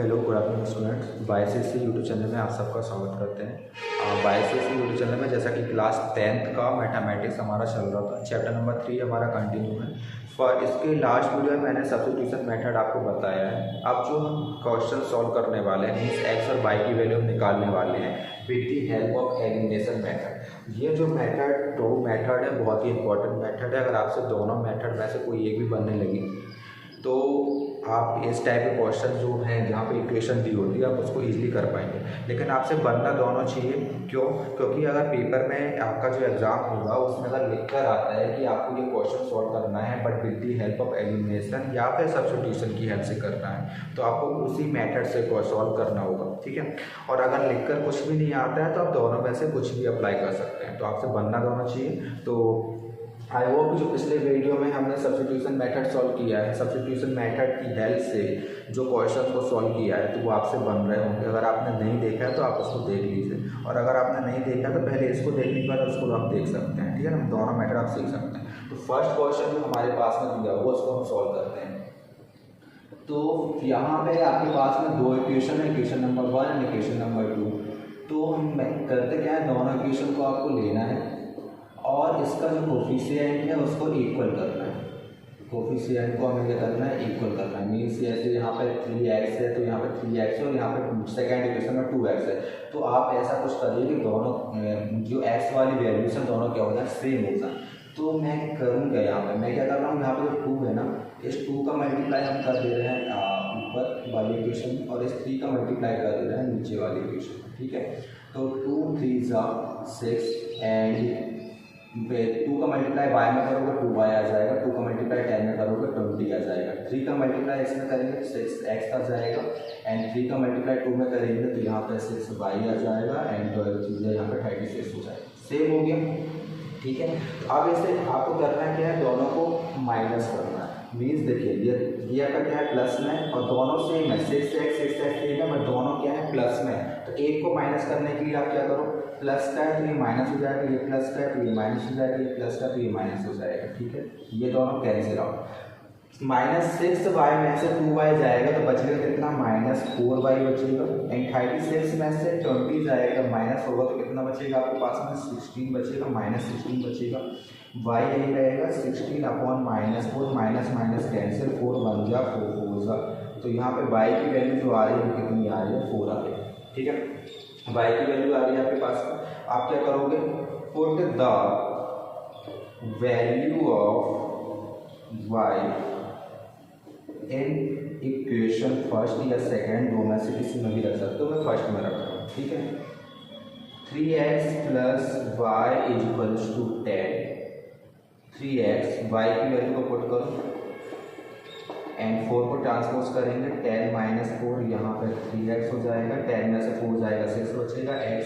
Hello good afternoon students, बाईसीएसई YouTube channel में आप सबका स्वागत करते हैं। बाईसीएसई यूट्यूब चैनल में जैसा कि क्लास 10th का मैथमेटिक्स हमारा चल रहा था, चैप्टर नंबर 3 हमारा कंटिन्यू है। फॉर इसके लास्ट वीडियो में मैंने सब्स्टिट्यूशन मेथड आपको बताया है। अब जो हम क्वेश्चन सॉल्व करने वाले हैं मीन्स एक्स और वाई की वैल्यू हम निकालने वाले हैं with the help of elimination method. ये जो मेथड है बहुत ही इंपॉर्टेंट मेथड है। अगर आपसे दोनों मेथड में से कोई एक भी बनने लगी तो आप इस टाइप के क्वेश्चन जो हैं जहाँ पे इक्वेशन दी होती है आप उसको इजीली कर पाएंगे। लेकिन आपसे बनना दोनों चाहिए। क्यों? क्योंकि अगर पेपर में आपका जो एग्ज़ाम होगा उसमें अगर लिख कर आता है कि आपको ये क्वेश्चन सॉल्व करना है but with the help of elimination या फिर सब्स्टिट्यूशन की हेल्प से करना है, तो आपको उसी मेथड से सॉल्व करना होगा, ठीक है। और अगर लिख कर कुछ भी नहीं आता है तो आप दोनों में से कुछ भी अप्लाई कर सकते हैं। तो आपसे बनना दोनों चाहिए। तो आई होप जो पिछले वीडियो में हमने सब्स्टिट्यूशन मेथड सॉल्व किया है, सब्स्टिट्यूशन मेथड की हेल्प से जो क्वेश्चन को सॉल्व किया है तो वो आपसे बन रहे होंगे। अगर आपने नहीं देखा है तो आप उसको देख लीजिए, और अगर आपने नहीं देखा तो पहले इसको देखने के बाद उसको आप देख सकते हैं, ठीक है ना। दोनों मेथड आप सीख सकते हैं। तो फर्स्ट क्वेश्चन जो हमारे पास में दिया हुआ उसको हम सॉल्व करते हैं। तो यहाँ पे आपके पास में दो इक्वेशन है, equation number 1 and equation number 2। तो हम करते क्या है, दोनों इक्वेशन को आपको लेना है और इसका जो कोफिशिएंट है उसको इक्वल करना है। कोफिशिएंट को हमें क्या करना है, इक्वल करना है। मीन्स जैसे यहाँ पे 3x है तो यहाँ पे 3x है और यहाँ पे सेकेंड इक्वेशन में 2x है। तो आप ऐसा कुछ करिए कि दोनों जो x वाली वैल्यूज हैं दोनों क्या हो जाए, सेम हो जाए। तो मैं करूँगा यहाँ पे, मैं क्या कर रहा हूँ, यहाँ पे जो 2 है ना, इस 2 का मल्टीप्लाई हम कर दे रहे हैं ऊपर वाली इक्वेशन में और इस 3 का मल्टीप्लाई कर दे रहे हैं नीचे वाली इक्वेशन में, ठीक है। तो 2 3 6 एंड 2 का मल्टीप्लाई y में करोगे 2y आ जाएगा, 2 का मल्टीप्लाई 10 में करोगे 20 आ जाएगा। 3 का मल्टीप्लाई इसमें करेंगे 6x आ जाएगा एंड 3 का मल्टीप्लाई 2 में करेंगे तो यहाँ पे 6y आ जाएगा एंड 12 चीज़ें यहाँ पे 36 हो जाएगा। सेम हो गया, ठीक है। अब इसे आपको करना क्या है, दोनों को माइनस करना है। मीन्स देखिए ये आपका क्या है, प्लस में, और दोनों सेम है, 6x 6x ठीक है, बट दोनों क्या है, प्लस में। तो एक को माइनस करने के लिए आप क्या करो, प्लस का है तो ये माइनस हो जाएगा, ये प्लस का है तो ये माइनस हो जाएगा, ये प्लस का तो ये माइनस हो जाएगा, ठीक है। ये दोनों कैंसिल आउट। -6y में से 2y जाएगा तो बचेगा कितना, -4y बचेगा एंड 36 में से 20 जाएगा माइनस होगा तो कितना बचेगा आपके पास में, 16 बचेगा, -16 बचेगा। y यही रहेगा 16 अपॉन -4, माइनस माइनस कैंसिल, 4 1 जा 4 4 जा। तो यहाँ पे y की वैल्यू जो आ रही है कितनी आ रही है, 4 आ रही है, ठीक है। y की वैल्यू आ रही है आपके पास में। आप क्या करोगे, put the value of y in equation first या सेकंड, दो में से किसी में भी रख सकते हो, मैं फर्स्ट में रख रहा हूँ, ठीक है। 3x + y = 10, 3x y की वैल्यू को पुट करो एंड 4 को ट्रांसपोज करेंगे, 10 - 4 यहाँ पे 3x हो जाएगा, 10 में से 4 जाएगा 6 बचेगा x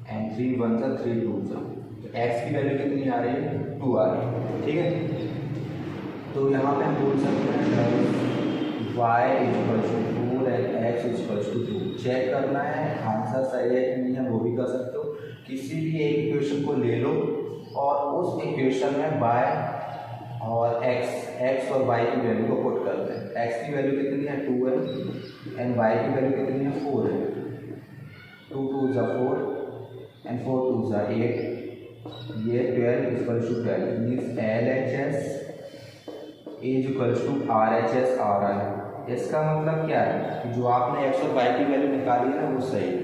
एंड 3 1 + 3 2 जा। तो x की वैल्यू कितनी आ रही है, 2 आ रही है, ठीक है। तो यहाँ पे हम बोल सकते हैं y = 4 एंड x = 2। चेक करना है आंसर सही है कि नहीं है, वो भी कर सकते हो। किसी भी एक इक्वेशन को ले लो और उस इक्वेशन में y और x और y की वैल्यू को पुट करते हैं। x की वैल्यू कितनी है, 2 है एंड y की वैल्यू कितनी है, 4 है। 2 2 जा 4 एंड 4 2 जा 8, ये 12 = 12 मीन्स LHS = RHS आ रहा है। इसका मतलब क्या है कि जो आपने x और y की वैल्यू निकाली है ना वो सही है।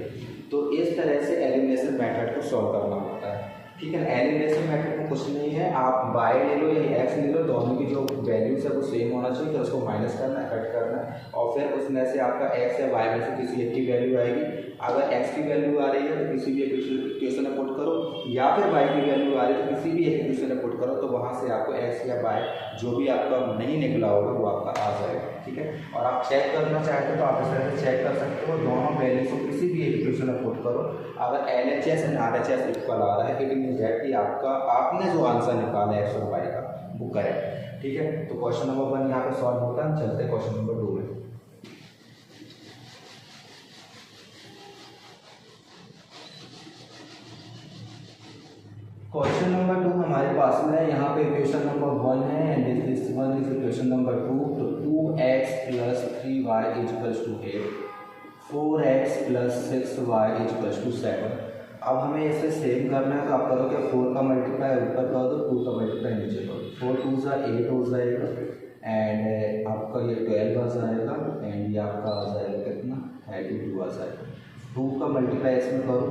तो इस तरह से एलिमिनेशन मेथड को सॉल्व करना होता है, ठीक है। एलिमिनेशन मेथड में कुछ नहीं है, आप y ले लो या x ले लो, दोनों की जो वैल्यूज है वो सेम होना चाहिए, तो उसको माइनस करना है, कट करना है और फिर उसमें से आपका x या y में से किसी एक की वैल्यू आएगी। अगर x की वैल्यू आ रही है तो किसी भी इक्वेशन में पुट करो, या फिर y की वैल्यू आ रही है तो किसी भी एक इक्वेशन में पुट करो, तो वहाँ से आपको x या y जो भी आपका नहीं निकला होगा वो आपका आ जाएगा, ठीक है। और आप चेक करना चाहते हो तो आप इस तरह से चेक कर सकते हो, दोनों वैल्यूज को किसी भी एक इक्वेशन में पुट करो। अगर LHS एंड RHS इक्वल आ रहा है इट मीन्स दैट कि आपका आपने जो आंसर निकाला है x और y का वो करेक्ट, ठीक है। तो क्वेश्चन नंबर 1 यहाँ पे सॉल्व होता है। चलते हैं क्वेश्चन नंबर 2 में। क्वेश्चन नंबर 2 हमारे पास में यहाँ पे इक्वेशन नंबर 1 है and this one is equation number 2। तो 2x + 3y = 8, 4x + 6y = 7। अब हमें इसे सेम करना है तो आप करो क्या, 4 का मल्टीप्लाई ऊपर कर दो, 2 का मल्टीप्लाई नीचे करो। 4 2 ज़ा 8 हो जाएगा एंड आपका ये 12 आ जाएगा एंड ये आपका आ जाएगा कितना 32 आ जाएगा। 2 का मल्टीप्लाई इसमें करो,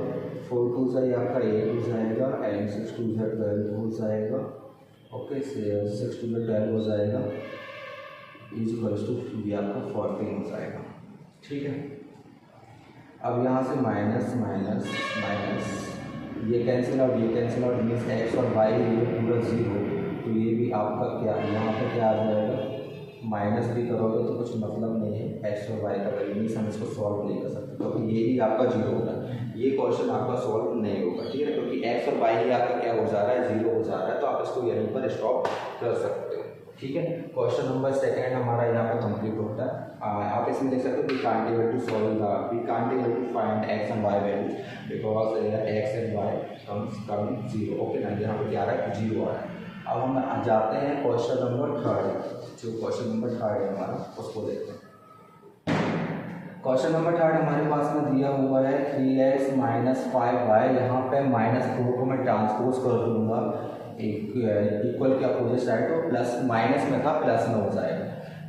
4 2 ज़ा ये आपका 8 हो जाएगा एंड 6 2 ज़ा 12 हो जाएगा। ओके, 6 2 ज़ा 12 हो जाएगा = ये आपका 14 हो जाएगा। ठीक है, अब यहाँ से माइनस माइनस माइनस ये कैंसिल आउट, ये कैंसिल आउट, मीन्स एक्स और वाई ये पूरा 0, तो ये भी आपका क्या यहाँ पे क्या आ जाएगा, माइनस भी करोगे तो कुछ मतलब नहीं है एक्स और वाई का वैल्यू, मीन्स हम इसको सॉल्व नहीं कर सकते क्योंकि ये ही आपका 0 होगा। ये क्वेश्चन आपका सॉल्व नहीं होगा, ठीक है, क्योंकि एक्स और वाई ही आपका क्या हो जा रहा है, 0 हो जा रहा है, तो आप इसको यहीं पर स्टॉप कर सकते हो। ठीक है, क्वेश्चन नंबर 2 हमारा यहाँ पर कंप्लीट होता है। आप इसमें देख सकते हो we can't able to find x and y value because x and y come 0। Okay ना, यहाँ पर क्या आ रहा है, 0 आ रहा है। अब हम जाते हैं क्वेश्चन नंबर 3, जो क्वेश्चन नंबर 3 है हमारा, उसको देखते हैं। क्वेश्चन नंबर 3 हमारे पास में दिया हुआ है 3x - 5y। यहाँ पे -4 को मैं ट्रांसपोज कर दूंगा इक्वल के अपोजिट साइड, तो प्लस माइनस में था प्लस में हो जाएगा।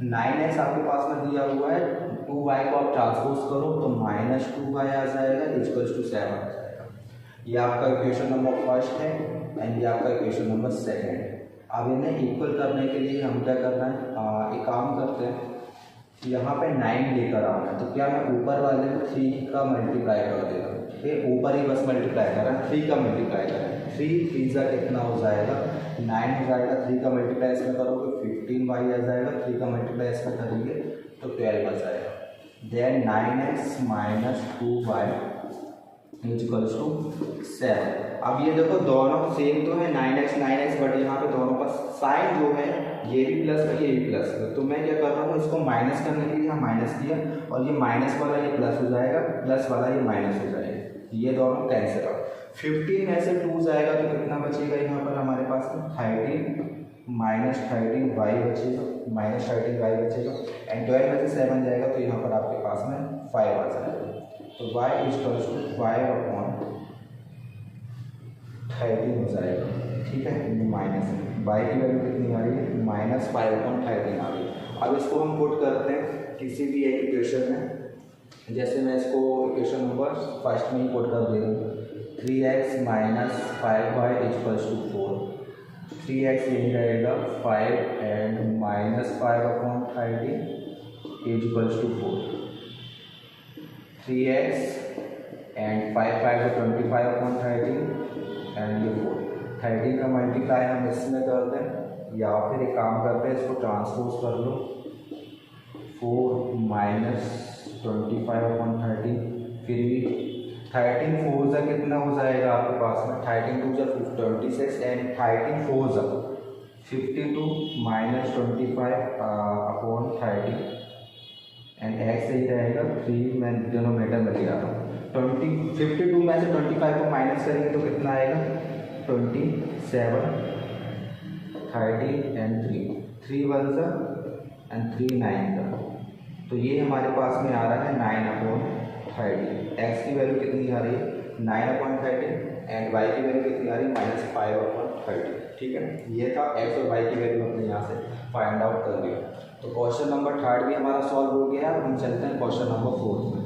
9x आपके पास में दिया हुआ है, 2y को आप ट्रांसपोज करो तो -2y आ जाएगा = 7 आ जाएगा। ये आपका इक्वेशन नंबर 1 है एंड ये आपका इक्वेशन नंबर 2 है। अब इन्हें इक्वल करने के लिए हम क्या करना है, एक काम करते हैं, यहाँ पे 9 लेकर आना है, तो क्या मैं ऊपर वाले में 3 का मल्टीप्लाई कर देता हूँ, ठीक है, ऊपर ही बस मल्टीप्लाई कर रहा है, 3 का मल्टीप्लाई करें, 3 3 ज़ा कितना हो जाएगा 9 हो जाएगा। 3 का मल्टीप्लाई इसमें करोगे 15y आ जाएगा, 3 का मल्टीप्लाई इसमें करेंगे तो 12 आ जाएगा। Then 9x - 2y = 7। अब ये देखो दोनों सेम तो है 9x, बट यहाँ पे दोनों का साइन जो है ये भी प्लस है ये भी प्लस है, तो मैं क्या कर रहा हूँ, इसको माइनस करने के लिए यहाँ माइनस किया और ये माइनस वाला ये प्लस हो जाएगा, प्लस वाला ये माइनस हो जाएगा, ये दोनों कैंसिल आउट। 15 में से 2 जाएगा तो कितना बचेगा यहाँ पर हमारे पास में 13 -13y बचेगा, -13y बचेगा एंड 12 में से 7 जाएगा तो यहाँ पर आपके पास में 5 आ जाएगा। तो y = 5/13 हो जाएगा। ठीक है, माइनस y की वैल्यू कितनी आ रही है, -5/13 आ रही है। अब इसको हम पुट करते हैं किसी भी एक इक्वेशन में, जैसे मैं इसको इक्वेशन नंबर 1 में ही पुट कर दे रहा हूँ। 3x - 5y = 4, 3x यही रहेगा 5 एंड -5/13 = 4, 3x एंड 5 5 25/13 एंड ये 4। 13 का मल्टीप्लाई हम इसमें करते हैं या फिर एक काम करते हैं, इसको ट्रांसपोज कर लो, 4 - 25/13, फिर भी 13 4 ज़ा कितना हो जाएगा आपके पास में, 13 2 ज़ा 26 एंड 13 4 ज़ा 52 - 25/13 एंड एक्स सही रहेगा 3, मैं डिनोमिनेटर में ले आता हूँ। 52 में से 25 को माइनस करेंगे तो कितना आएगा 27, 30 एंड 3 1 ज़ा एंड 3 9 ज़ा, तो ये हमारे पास में आ रहा है 9/13। एक्स की वैल्यू कितनी आ रही है 9/13 एंड वाई की वैल्यू कितनी आ रही है -5/13। ठीक है, ये था एक्स और वाई की वैल्यू हमने यहाँ से फाइंड आउट कर लिया। तो क्वेश्चन नंबर 3 भी हमारा सॉल्व हो गया। अब हम चलते हैं क्वेश्चन नंबर 4 में।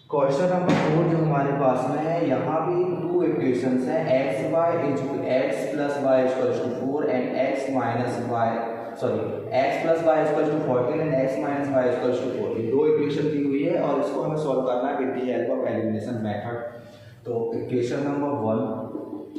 क्वेश्चन नंबर 4 जो हमारे पास में है, यहाँ भी 2 इक्वेशंस हैं, x + y = 4 and x + y = 14 and x - y = 4। ये 2 इक्वेशन दी हुई है और इसको हमें सॉल्व करना है with the help of elimination method. तो equation number 1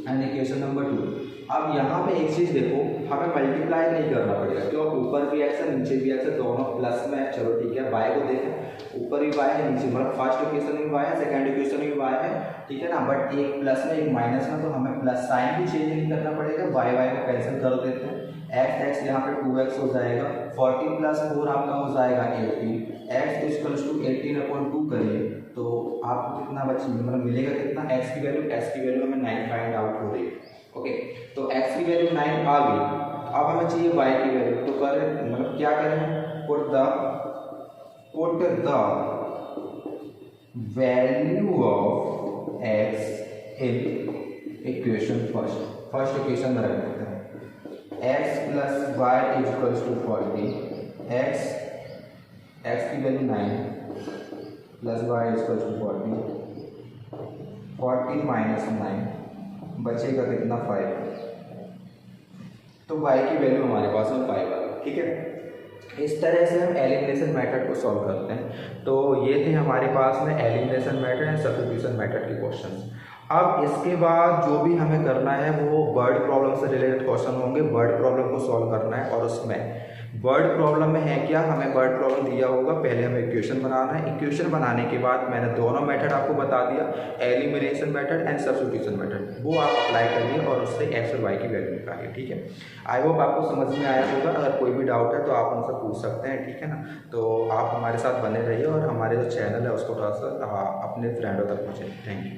and equation number 2, अब यहाँ पे एक चीज़ देखो, हमें मल्टीप्लाई नहीं करना पड़ेगा क्यों, ऊपर भी एक्स है नीचे भी एक्स है, दोनों प्लस में है। चलो ठीक है, वाई को देखें, ऊपर भी वाई है नीचे, मतलब फर्स्ट इक्वेशन में वाई है, सेकंड इक्वेशन में वाई है, ठीक है ना। बट एक प्लस में एक माइनस में, तो हमें प्लस साइन भी चेंज नहीं करना पड़ेगा। वाई वाई को कैंसिल कर देते हैं, एक्स एक्स यहाँ पे 2x हो जाएगा, 40 + 4 आपका हो जाएगा 18, x = 18/2 करिए तो आपको कितना बचेगा, मतलब मिलेगा कितना, x की वैल्यू हमें 9 फाइंड आउट हो रही है। ओके, तो x की वैल्यू 9 आ गई। अब हमें चाहिए y की वैल्यू, तो करें मतलब क्या करें, put the value of x in equation first equation में रख देते हैं। x + y = 40, x की वैल्यू 9 + y = 40, 40 - 9 बचेगा कितना, 5। तो y की वैल्यू हमारे पास में 5 आ गई, ठीक है। इस तरह से हम एलिमिनेशन मेथड को सॉल्व करते हैं। तो ये थे हमारे पास में elimination method and substitution method के क्वेश्चंस। अब इसके बाद जो भी हमें करना है वो वर्ड प्रॉब्लम से रिलेटेड क्वेश्चन होंगे। वर्ड प्रॉब्लम को सॉल्व करना है और उसमें वर्ड प्रॉब्लम में है क्या, हमें वर्ड प्रॉब्लम दिया होगा, पहले हमें इक्वेशन बनाना है। इक्वेशन बनाने के बाद मैंने दोनों मेथड आपको बता दिया, elimination method and substitution method, वो आप अप्लाई करिए और उससे एक्स और वाई की वैल्यू निकालिए, ठीक है। आई होप आपको समझ में आया होगा। अगर कोई भी डाउट है तो आप उनसे पूछ सकते हैं, ठीक है ना। तो आप हमारे साथ बने रहिए और हमारे जो चैनल है उसको थोड़ा सा अपने फ्रेंडों तक पहुँचाइए। Thank you.